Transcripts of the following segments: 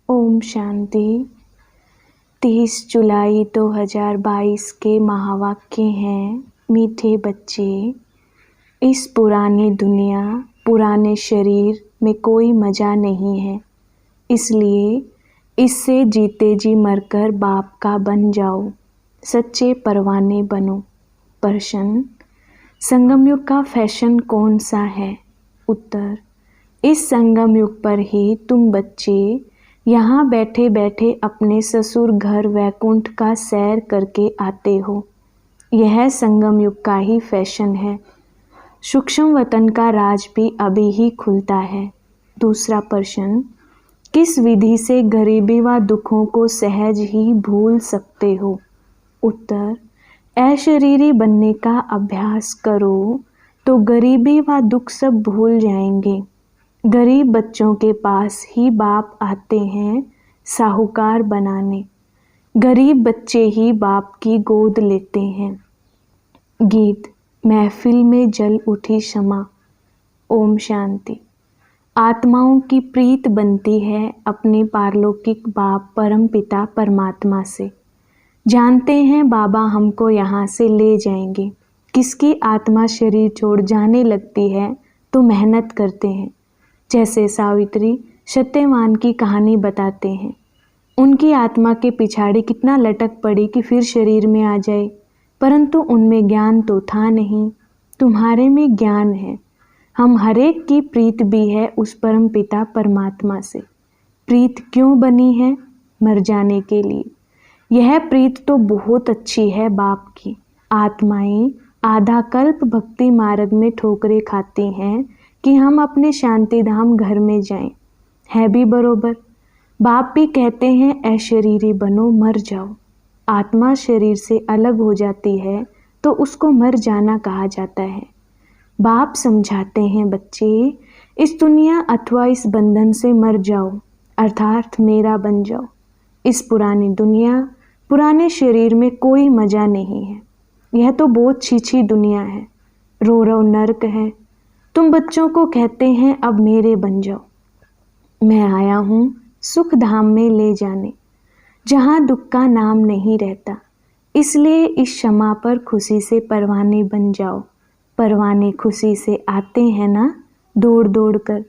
ओम शांति। 30 जुलाई 2022 के महावाक्य हैं, मीठे बच्चे, इस पुरानी दुनिया, पुराने शरीर में कोई मज़ा नहीं है, इसलिए इससे जीते जी मरकर बाप का बन जाओ, सच्चे परवाने बनो। प्रश्न, संगम युग का फैशन कौन सा है? उत्तर, इस संगम युग पर ही तुम बच्चे यहाँ बैठे बैठे अपने ससुर घर वैकुंठ का सैर करके आते हो। यह संगम युग का ही फैशन है। सूक्ष्म वतन का राज भी अभी ही खुलता है। दूसरा प्रश्न, किस विधि से गरीबी व दुखों को सहज ही भूल सकते हो? उत्तर, अशरीरी बनने का अभ्यास करो तो गरीबी व दुख सब भूल जाएंगे। गरीब बच्चों के पास ही बाप आते हैं साहूकार बनाने। गरीब बच्चे ही बाप की गोद लेते हैं। गीत, महफिल में जल उठी क्षमा। ओम शांति। आत्माओं की प्रीत बनती है अपने पारलौकिक बाप परम पिता परमात्मा से। जानते हैं बाबा हमको यहाँ से ले जाएंगे। किसकी आत्मा शरीर छोड़ जाने लगती है तो मेहनत करते हैं। जैसे सावित्री सत्यवान की कहानी बताते हैं। उनकी आत्मा के पिछाड़ी कितना लटक पड़ी कि फिर शरीर में आ जाए, परंतु उनमें ज्ञान तो था नहीं। तुम्हारे में ज्ञान है। हम हरेक की प्रीत भी है उस परम पिता परमात्मा से। प्रीत क्यों बनी है? मर जाने के लिए। यह प्रीत तो बहुत अच्छी है बाप की। आत्माएं आधा कल्प भक्ति मार्ग में ठोकरें खाती हैं कि हम अपने शांति धाम घर में जाएं। है भी बरोबर। बाप भी कहते हैं अशरीरी बनो, मर जाओ। आत्मा शरीर से अलग हो जाती है तो उसको मर जाना कहा जाता है। बाप समझाते हैं बच्चे, इस दुनिया अथवा इस बंधन से मर जाओ, अर्थात मेरा बन जाओ। इस पुरानी दुनिया, पुराने शरीर में कोई मज़ा नहीं है। यह तो बहुत छीछी दुनिया है, रो रो नर्क है। तुम बच्चों को कहते हैं अब मेरे बन जाओ। मैं आया हूँ सुख धाम में ले जाने, जहाँ दुख का नाम नहीं रहता। इसलिए इस क्षमा पर खुशी से परवाने बन जाओ। परवाने खुशी से आते हैं ना, दौड़ दौड़ कर।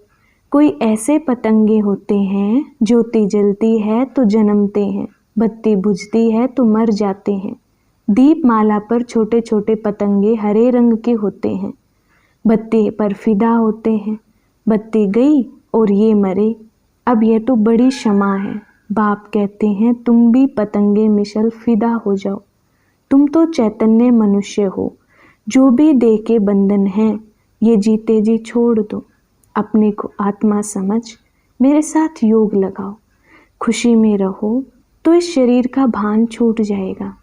कोई ऐसे पतंगे होते हैं, ज्योति जलती है तो जन्मते हैं, बत्ती बुझती है तो मर जाते हैं। दीपमाला पर छोटे छोटे पतंगे हरे रंग के होते हैं, बत्ती पर फिदा होते हैं। बत्ती गई और ये मरे। अब यह तो बड़ी क्षमा है। बाप कहते हैं तुम भी पतंगे मिसल फिदा हो जाओ। तुम तो चैतन्य मनुष्य हो। जो भी देह के बंधन हैं ये जीते जी छोड़ दो। अपने को आत्मा समझ मेरे साथ योग लगाओ। खुशी में रहो तो इस शरीर का भान छूट जाएगा।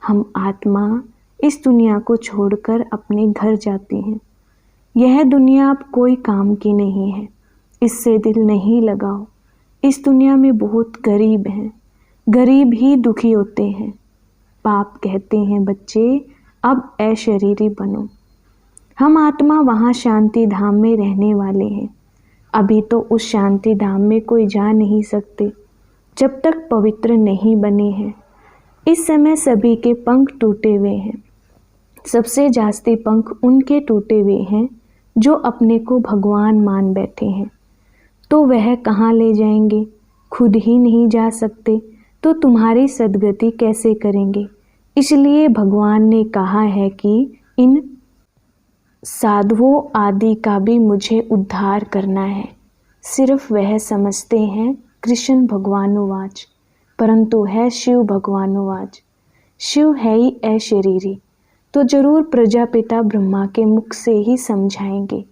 हम आत्मा इस दुनिया को छोड़कर अपने घर जाती हैं। यह दुनिया अब कोई काम की नहीं है, इससे दिल नहीं लगाओ। इस दुनिया में बहुत गरीब हैं, गरीब ही दुखी होते हैं। बाप कहते हैं बच्चे अब अशरीरी बनो। हम आत्मा वहाँ शांति धाम में रहने वाले हैं। अभी तो उस शांति धाम में कोई जा नहीं सकते जब तक पवित्र नहीं बने हैं। इस समय सभी के पंख टूटे हुए हैं। सबसे जास्ती पंख उनके टूटे हुए हैं जो अपने को भगवान मान बैठे हैं। तो वह कहाँ ले जाएंगे? खुद ही नहीं जा सकते तो तुम्हारी सद्गति कैसे करेंगे? इसलिए भगवान ने कहा है कि इन साधुओं आदि का भी मुझे उद्धार करना है। सिर्फ वह समझते हैं कृष्ण भगवानुवाच, परंतु है शिव भगवानुवाच। शिव है ही अशरीरी, तो जरूर प्रजापिता ब्रह्मा के मुख से ही समझाएंगे।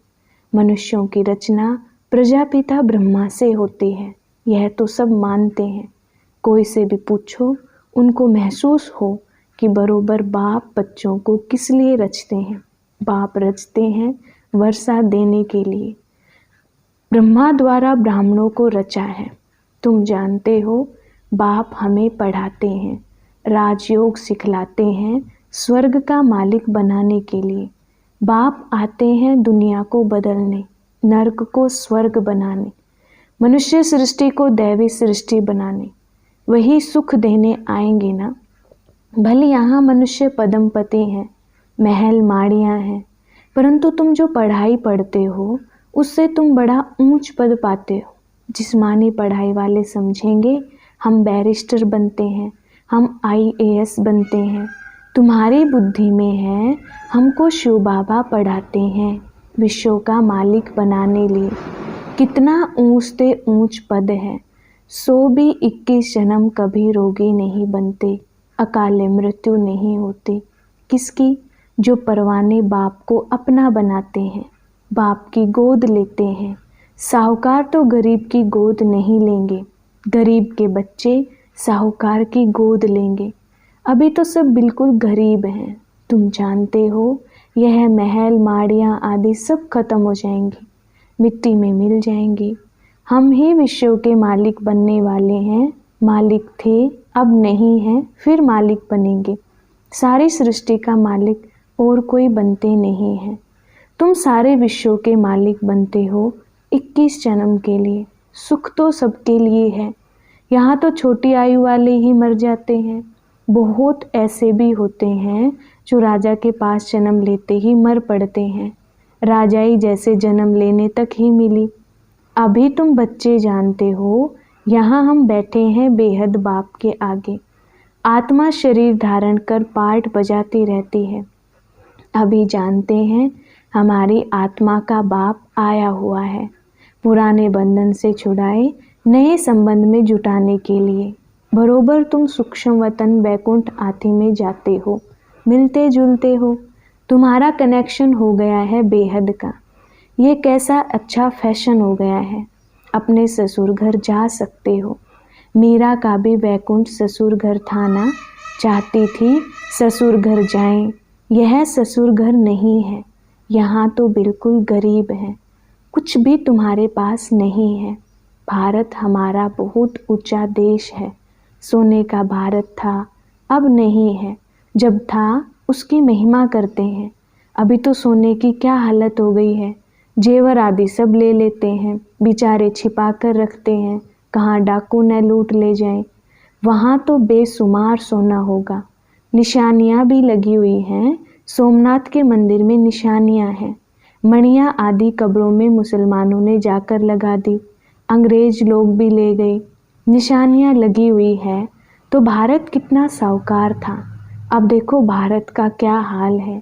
मनुष्यों की रचना प्रजापिता ब्रह्मा से होती है, यह तो सब मानते हैं। कोई से भी पूछो, उनको महसूस हो कि बरोबर बाप बच्चों को किस लिए रचते हैं। बाप रचते हैं वर्षा देने के लिए। ब्रह्मा द्वारा ब्राह्मणों को रचा है। तुम जानते हो बाप हमें पढ़ाते हैं, राजयोग सिखलाते हैं, स्वर्ग का मालिक बनाने के लिए। बाप आते हैं दुनिया को बदलने, नर्क को स्वर्ग बनाने। मनुष्य सृष्टि को दैवी सृष्टि बनाने, वही सुख देने आएंगे ना। भले यहाँ मनुष्य पदमपति हैं, महल माड़ियाँ हैं, परंतु तुम जो पढ़ाई पढ़ते हो उससे तुम बड़ा ऊंच पद पाते हो। जिस्मानी पढ़ाई वाले समझेंगे हम बैरिस्टर बनते हैं, हम IAS बनते हैं। तुम्हारी बुद्धि में है हमको शिव बाबा पढ़ाते हैं विश्व का मालिक बनाने लिए। कितना ऊंच से ऊंच पद है, सो भी 21 जन्म कभी रोगी नहीं बनते, अकाले मृत्यु नहीं होती। किसकी? जो परवाने बाप को अपना बनाते हैं, बाप की गोद लेते हैं। साहूकार तो गरीब की गोद नहीं लेंगे, गरीब के बच्चे साहूकार की गोद लेंगे। अभी तो सब बिल्कुल गरीब हैं। तुम जानते हो यह महल माड़ियाँ आदि सब खत्म हो जाएंगी, मिट्टी में मिल जाएंगी। हम ही विश्व के मालिक बनने वाले हैं। मालिक थे, अब नहीं हैं, फिर मालिक बनेंगे। सारी सृष्टि का मालिक और कोई बनते नहीं हैं। तुम सारे विश्व के मालिक बनते हो 21 जन्म के लिए। सुख तो सबके लिए है। यहाँ तो छोटी आयु वाले ही मर जाते हैं। बहुत ऐसे भी होते हैं जो राजा के पास जन्म लेते ही मर पड़ते हैं। राजाई जैसे जन्म लेने तक ही मिली। अभी तुम बच्चे जानते हो, यहाँ हम बैठे हैं बेहद बाप के आगे। आत्मा शरीर धारण कर पाठ बजाती रहती है। अभी जानते हैं हमारी आत्मा का बाप आया हुआ है, पुराने बंधन से छुड़ाए नए संबंध में जुटाने के लिए। बरोबर तुम सूक्ष्म वतन वैकुंठ आदि में जाते हो, मिलते जुलते हो। तुम्हारा कनेक्शन हो गया है बेहद का। ये कैसा अच्छा फैशन हो गया है। अपने ससुर घर जा सकते हो। मीरा का भी वैकुंठ ससुर घर था ना, चाहती थी ससुर घर जाएं। यह ससुर घर नहीं है, यहाँ तो बिल्कुल गरीब है। कुछ भी तुम्हारे पास नहीं है। भारत हमारा बहुत ऊंचा देश है। सोने का भारत था, अब नहीं है। जब था उसकी महिमा करते हैं। अभी तो सोने की क्या हालत हो गई है। जेवर आदि सब ले लेते हैं, बेचारे छिपा कर रखते हैं, कहाँ डाकू न लूट ले जाएं। वहाँ तो बेशुमार सोना होगा। निशानियाँ भी लगी हुई हैं। सोमनाथ के मंदिर में निशानियाँ हैं। मणियाँ आदि कब्रों में मुसलमानों ने जाकर लगा दी, अंग्रेज लोग भी ले गए। निशानियाँ लगी हुई है तो भारत कितना साहूकार था। अब देखो भारत का क्या हाल है।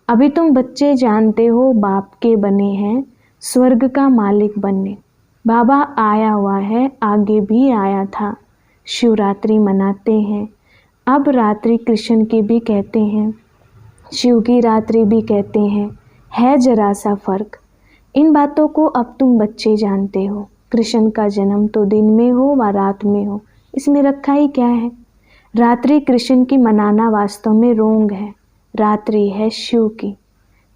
अभी तुम बच्चे जानते हो बाप के बने हैं स्वर्ग का मालिक बनने। बाबा आया हुआ है, आगे भी आया था। शिवरात्रि मनाते हैं। अब रात्रि कृष्ण की भी कहते हैं, शिव की रात्रि भी कहते हैं। है जरा सा फर्क। इन बातों को अब तुम बच्चे जानते हो। कृष्ण का जन्म तो दिन में हो व रात में हो, इसमें रखा ही क्या है। रात्रि कृष्ण की मनाना वास्तव में रोंग है। रात्रि है शिव की,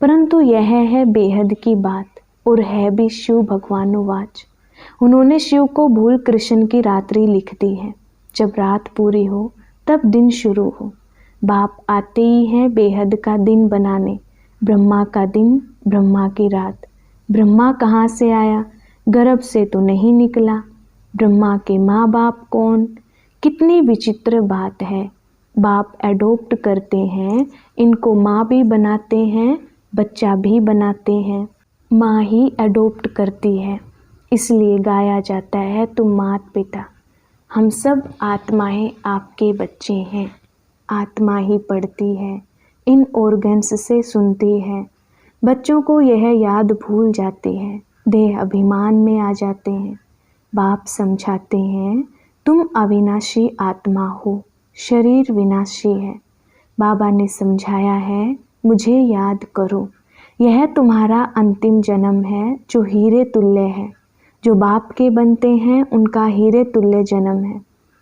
परंतु यह है बेहद की बात और है भी शिव भगवानुवाच। उन्होंने शिव को भूल कृष्ण की रात्रि लिख दी है। जब रात पूरी हो तब दिन शुरू हो। बाप आते ही हैं बेहद का दिन बनाने। ब्रह्मा का दिन, ब्रह्मा की रात। ब्रह्मा कहाँ से आया? गर्भ से तो नहीं निकला। ब्रह्मा के माँ बाप कौन? कितनी विचित्र बात है। बाप एडोप्ट करते हैं, इनको माँ भी बनाते हैं, बच्चा भी बनाते हैं। माँ ही एडोप्ट करती है, इसलिए गाया जाता है तुम मात पिता। हम सब आत्माएं आपके बच्चे हैं। आत्मा ही पढ़ती है, इन ऑर्गन्स से सुनती है। बच्चों को यह याद भूल जाती है, देह अभिमान में आ जाते हैं। बाप समझाते हैं तुम अविनाशी आत्मा हो, शरीर विनाशी है। बाबा ने समझाया है मुझे याद करो, यह तुम्हारा अंतिम जन्म है जो हीरे तुल्य है। जो बाप के बनते हैं उनका हीरे तुल्य जन्म है।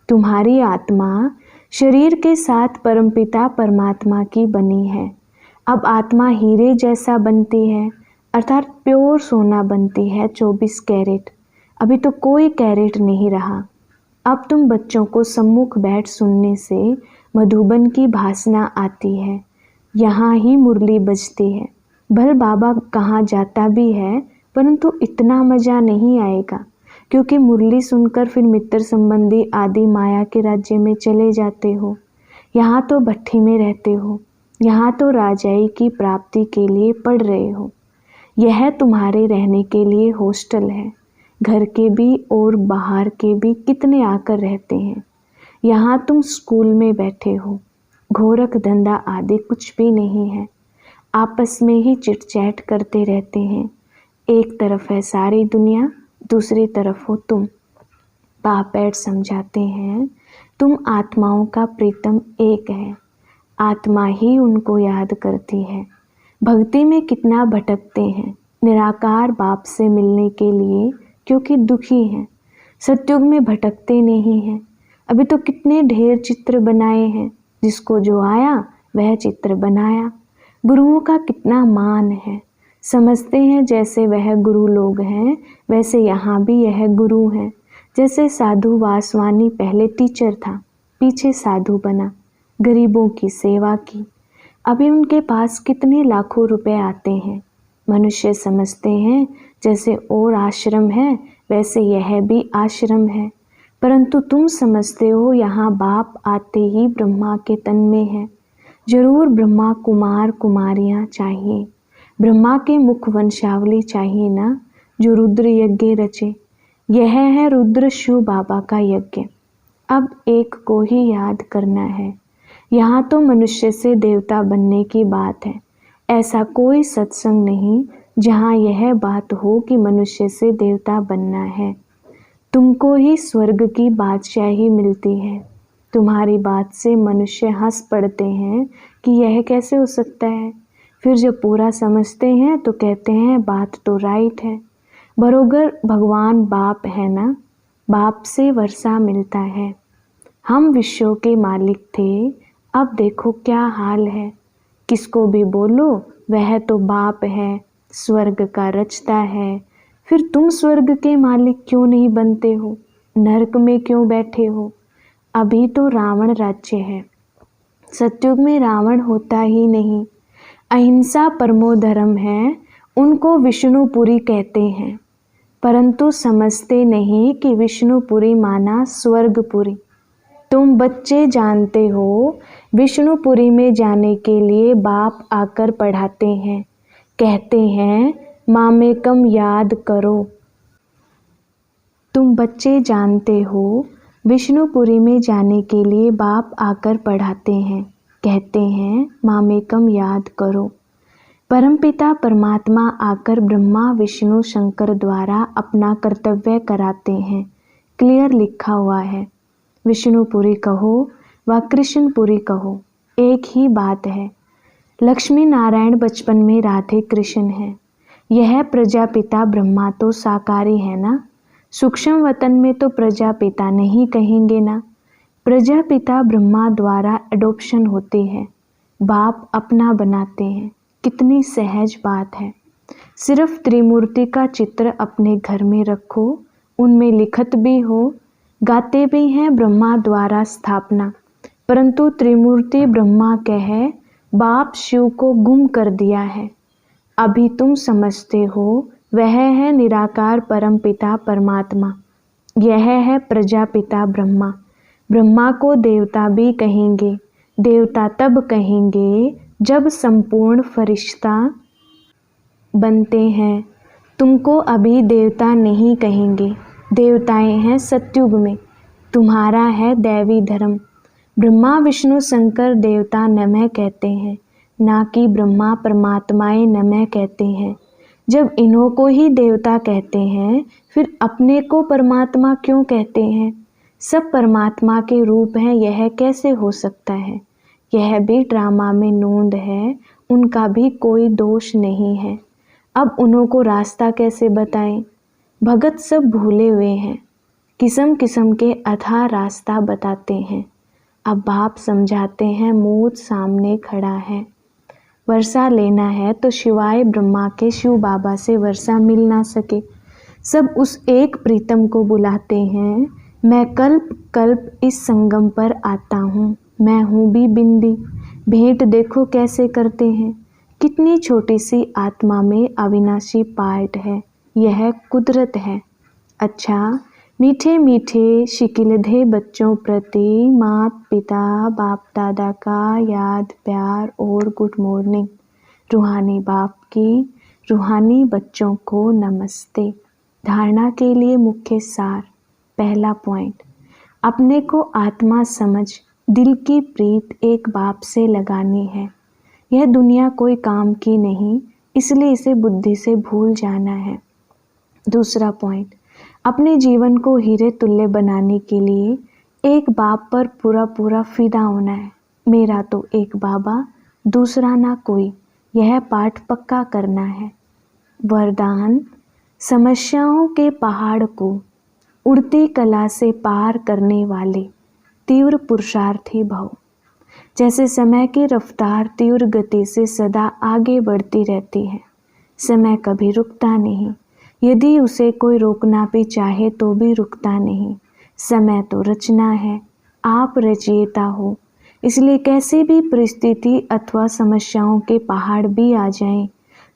तुम्हारी आत्मा शरीर के साथ परमपिता परमात्मा की बनी है। अब आत्मा हीरे जैसा बनती है, अर्थात प्योर सोना बनती है, 24 कैरेट। अभी तो कोई कैरेट नहीं रहा। अब तुम बच्चों को सम्मुख बैठ सुनने से मधुबन की भासना आती है, यहाँ ही मुरली बजती है। भल बाबा कहाँ जाता भी है, परंतु इतना मज़ा नहीं आएगा, क्योंकि मुरली सुनकर फिर मित्र संबंधी आदि माया के राज्य में चले जाते हो। यहाँ तो भट्ठी में रहते हो, यहाँ तो राजाई की प्राप्ति के लिए पढ़ रहे हो। यह तुम्हारे रहने के लिए हॉस्टल है। घर के भी और बाहर के भी कितने आकर रहते हैं। यहाँ तुम स्कूल में बैठे हो। घोरक धंधा आदि कुछ भी नहीं है। आपस में ही चिटचैट करते रहते हैं। एक तरफ है सारी दुनिया, दूसरी तरफ हो तुम। पापैट समझाते हैं, तुम आत्माओं का प्रीतम एक है। आत्मा ही उनको याद करती है। भक्ति में कितना भटकते हैं निराकार बाप से मिलने के लिए, क्योंकि दुखी हैं। सतयुग में भटकते नहीं हैं। अभी तो कितने ढेर चित्र बनाए हैं। जिसको जो आया वह चित्र बनाया। गुरुओं का कितना मान है। समझते हैं जैसे वह गुरु लोग हैं, वैसे यहाँ भी यह गुरु हैं। जैसे साधु वासवानी पहले टीचर था, पीछे साधु बना, गरीबों की सेवा की। अभी उनके पास कितने लाखों रुपए आते हैं। मनुष्य समझते हैं जैसे और आश्रम है वैसे यह भी आश्रम है, परंतु तुम समझते हो यहाँ बाप आते ही ब्रह्मा के तन में है। जरूर ब्रह्मा कुमार कुमारियाँ चाहिए। ब्रह्मा के मुख वंशावली चाहिए ना, जो रुद्र यज्ञ रचे। यह है रुद्र शिव बाबा का यज्ञ। अब एक को ही याद करना है। यहाँ तो मनुष्य से देवता बनने की बात है। ऐसा कोई सत्संग नहीं जहाँ यह बात हो कि मनुष्य से देवता बनना है। तुमको ही स्वर्ग की बादशाही मिलती है। तुम्हारी बात से मनुष्य हंस पड़ते हैं कि यह कैसे हो सकता है। फिर जब पूरा समझते हैं तो कहते हैं बात तो राइट है। बरोबर भगवान बाप है ना, बाप से वर्षा मिलता है। हम विश्व के मालिक थे, अब देखो क्या हाल है। किसको भी बोलो वह तो बाप है, स्वर्ग का रचता है। फिर तुम स्वर्ग के मालिक क्यों नहीं बनते हो? नरक में क्यों बैठे हो? अभी तो रावण राज्य है। सतयुग में रावण होता ही नहीं। अहिंसा परमो धर्म है, उनको विष्णुपुरी कहते हैं। परंतु समझते नहीं कि विष्णुपुरी माना स्वर्गपुरी। तुम बच्चे जानते हो, विष्णुपुरी में जाने के लिए बाप आकर पढ़ाते हैं। कहते हैं मामेकम याद करो। तुम बच्चे जानते हो, विष्णुपुरी में जाने के लिए बाप आकर पढ़ाते हैं। कहते हैं मामेकम याद करो। परमपिता परमात्मा आकर ब्रह्मा विष्णु शंकर द्वारा अपना कर्तव्य कराते हैं। क्लियर लिखा हुआ है। विष्णुपुरी कहो व कृष्णपुरी कहो, एक ही बात है। लक्ष्मी नारायण बचपन में राधे कृष्ण है। यह प्रजापिता ब्रह्मा तो साकारी है ना। सूक्ष्म वतन में तो प्रजापिता नहीं कहेंगे ना। प्रजापिता ब्रह्मा द्वारा एडॉप्शन होते हैं। बाप अपना बनाते हैं। कितनी सहज बात है। सिर्फ त्रिमूर्ति का चित्र अपने घर में रखो, उनमें लिखत भी हो, गाते भी हैं ब्रह्मा द्वारा स्थापना। परंतु त्रिमूर्ति ब्रह्मा कहे बाप शिव को गुम कर दिया है। अभी तुम समझते हो वह है निराकार परमपिता परमात्मा। यह है प्रजापिता ब्रह्मा। ब्रह्मा को देवता भी कहेंगे। देवता तब कहेंगे जब संपूर्ण फरिश्ता बनते हैं। तुमको अभी देवता नहीं कहेंगे। देवताएं हैं सतयुग में। तुम्हारा है दैवी धर्म। ब्रह्मा विष्णु शंकर देवता नमः कहते हैं, ना कि ब्रह्मा परमात्माएं नमः कहते हैं। जब इन्हों को ही देवता कहते हैं, फिर अपने को परमात्मा क्यों कहते हैं? सब परमात्मा के रूप हैं, यह कैसे हो सकता है? यह भी ड्रामा में नोंद है, उनका भी कोई दोष नहीं है। अब उन्हों को रास्ता कैसे बताएं? भगत सब भूले हुए हैं। किस्म किस्म के अथाह रास्ता बताते हैं। अब बाप समझाते हैं मौत सामने खड़ा है। वर्षा लेना है तो शिवाय ब्रह्मा के शिव बाबा से वर्षा मिल ना सके। सब उस एक प्रीतम को बुलाते हैं। मैं कल्प कल्प इस संगम पर आता हूँ। मैं हूँ भी बिंदी। भेंट देखो कैसे करते हैं। कितनी छोटी सी आत्मा में अविनाशी पार्ट है। यह कुदरत है। अच्छा, मीठे मीठे शिकिलधे बच्चों प्रति माता पिता बाप दादा का याद प्यार और गुड मॉर्निंग। रूहानी बाप की रूहानी बच्चों को नमस्ते। धारणा के लिए मुख्य सार। पहला पॉइंट, अपने को आत्मा समझ दिल की प्रीत एक बाप से लगानी है। यह दुनिया कोई काम की नहीं, इसलिए इसे बुद्धि से भूल जाना है। दूसरा पॉइंट, अपने जीवन को हीरे तुल्य बनाने के लिए एक बाप पर पूरा पूरा फिदा होना है। मेरा तो एक बाबा, दूसरा ना कोई, यह पाठ पक्का करना है। वरदान, समस्याओं के पहाड़ को उड़ती कला से पार करने वाले तीव्र पुरुषार्थी भव। जैसे समय की रफ्तार तीव्र गति से सदा आगे बढ़ती रहती है, समय कभी रुकता नहीं। यदि उसे कोई रोकना भी चाहे तो भी रुकता नहीं। समय तो रचना है, आप रचयिता हो, इसलिए कैसी भी परिस्थिति अथवा समस्याओं के पहाड़ भी आ जाएं,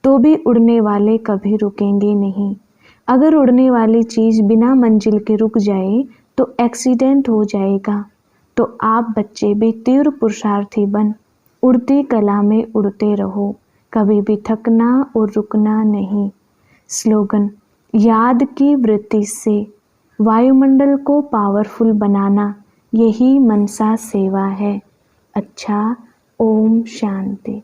तो भी उड़ने वाले कभी रुकेंगे नहीं। अगर उड़ने वाली चीज़ बिना मंजिल के रुक जाए तो एक्सीडेंट हो जाएगा। तो आप बच्चे भी तीव्र पुरुषार्थी बन उड़ती कला में उड़ते रहो, कभी भी थकना और रुकना नहीं। स्लोगन, याद की वृत्ति से वायुमंडल को पावरफुल बनाना, यही मनसा सेवा है। अच्छा, ओम शांति।